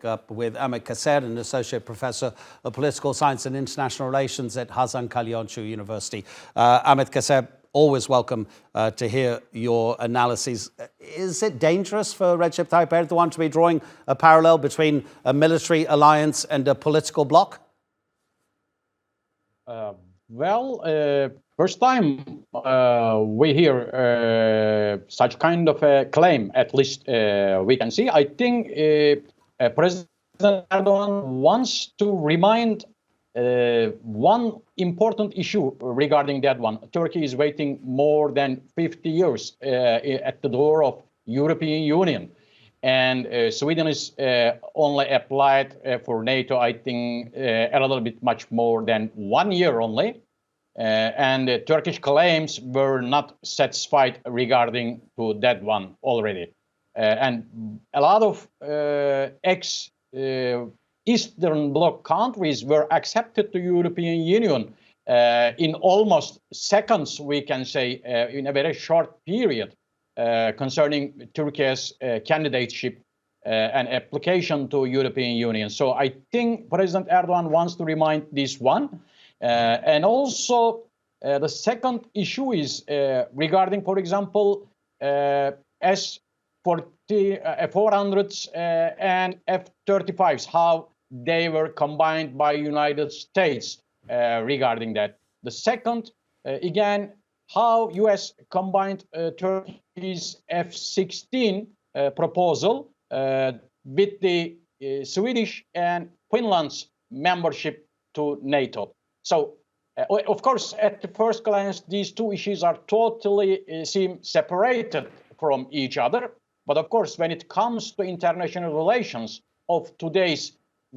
up with Ahmet Kaser, an associate professor of political science and international relations at Hasan Kalyoncu University. Ahmet Kaser, always welcome to hear your analyses. Is it dangerous for Recep Tayyip Erdoğan to be drawing a parallel between a military alliance and a political bloc? First time we hear such kind of a claim, at least we can see. I think President Erdoğan wants to remind one important issue regarding that one. Turkey is waiting more than 50 years at the door of European Union. And Sweden is only applied for NATO, I think, a little bit much more than 1 year only. And the Turkish claims were not satisfied regarding to that one already. And a lot of ex-Eastern Bloc countries were accepted to European Union in almost seconds, we can say, in a very short period concerning Turkey's candidateship and application to European Union. So I think President Erdoğan wants to remind this one. And also the second issue is regarding, for example, S-400s and F-35s, how they were combined by United States regarding that. The second, again, how U.S. combined Turkey's F-16 proposal with the Swedish and Finland's membership to NATO. So, of course, at the first glance, these two issues are totally seem separated from each other. But of course, when it comes to international relations of today's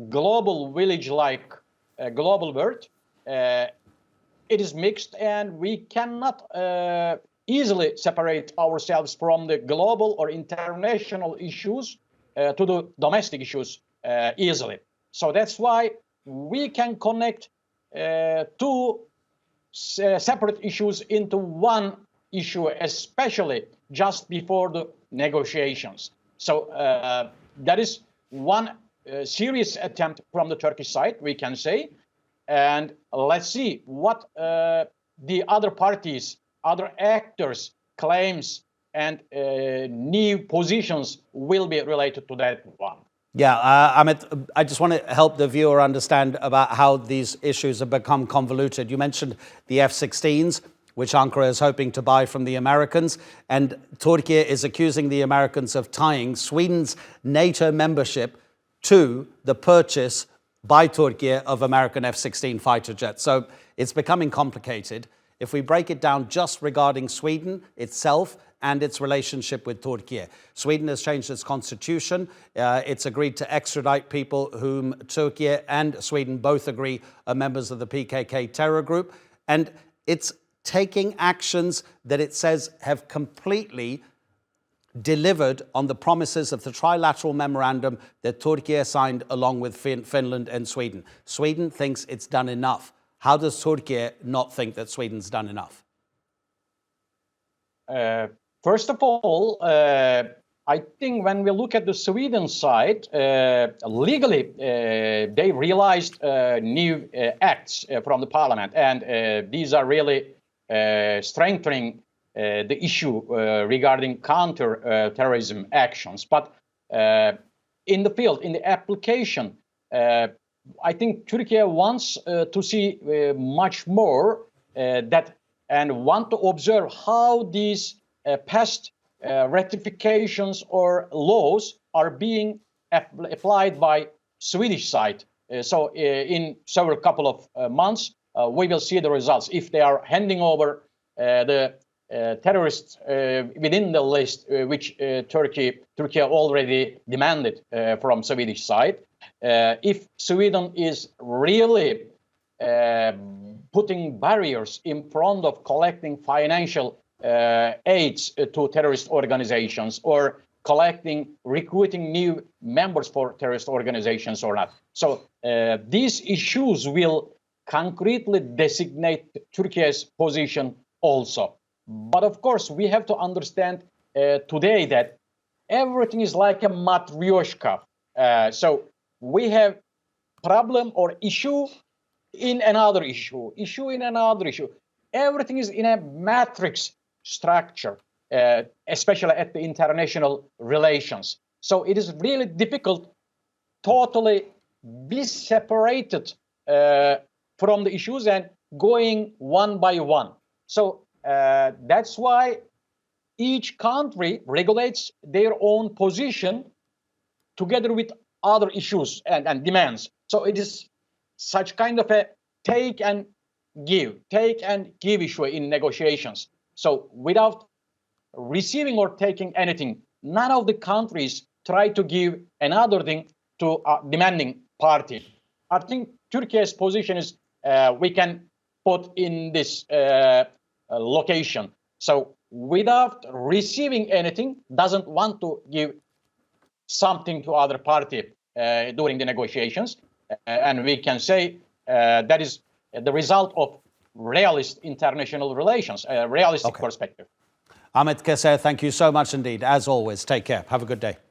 global village-like global world, it is mixed, and we cannot easily separate ourselves from the global or international issues to the domestic issues easily. So that's why we can connect two separate issues into one issue, especially just before the negotiations. So that is one serious attempt from the Turkish side, we can say. And let's see what the other parties, other actors' claims and new positions will be related to that one. Yeah, Ahmet, I just want to help the viewer understand about how these issues have become convoluted. You mentioned the F-16s, which Ankara is hoping to buy from the Americans, and Turkey is accusing the Americans of tying Sweden's NATO membership to the purchase by Turkey of American F-16 fighter jets. So it's becoming complicated. If we break it down just regarding Sweden itself and its relationship with Turkey. Sweden has changed its constitution. It's agreed to extradite people whom Turkey and Sweden both agree are members of the PKK terror group. And it's taking actions that it says have completely delivered on the promises of the trilateral memorandum that Turkey signed along with Finland and Sweden. Sweden thinks it's done enough. How does Turkey not think that Sweden's done enough? First of all, I think when we look at the Sweden side, legally, they realized new acts from the parliament, and these are really strengthening the issue regarding counter-terrorism actions. But in the field, in the application, I think Turkey wants to see much more that and want to observe how these past ratifications or laws are being applied by Swedish side. So in several couple of months, we will see the results. If they are handing over the terrorists within the list, which Turkey already demanded from Swedish side. If Sweden is really putting barriers in front of collecting financial aids to terrorist organizations or recruiting new members for terrorist organizations or not. So these issues will concretely designate Turkey's position also. But of course, we have to understand today that everything is like a matryoshka. So we have problem or issue in another issue, in another issue. Everything is in a matrix structure, especially at the international relations. So it is really difficult totally be separated from the issues and going one by one. So that's why each country regulates their own position together with other issues and demands. So it is such kind of a take and give issue in negotiations. So without receiving or taking anything, none of the countries try to give another thing to a demanding party. I think Turkey's position is we can put in this location. So without receiving anything, doesn't want to give something to other party during the negotiations. And we can say that is the result of realist international relations, a realistic perspective. Ahmet Keser, thank you so much indeed. As always, take care. Have a good day.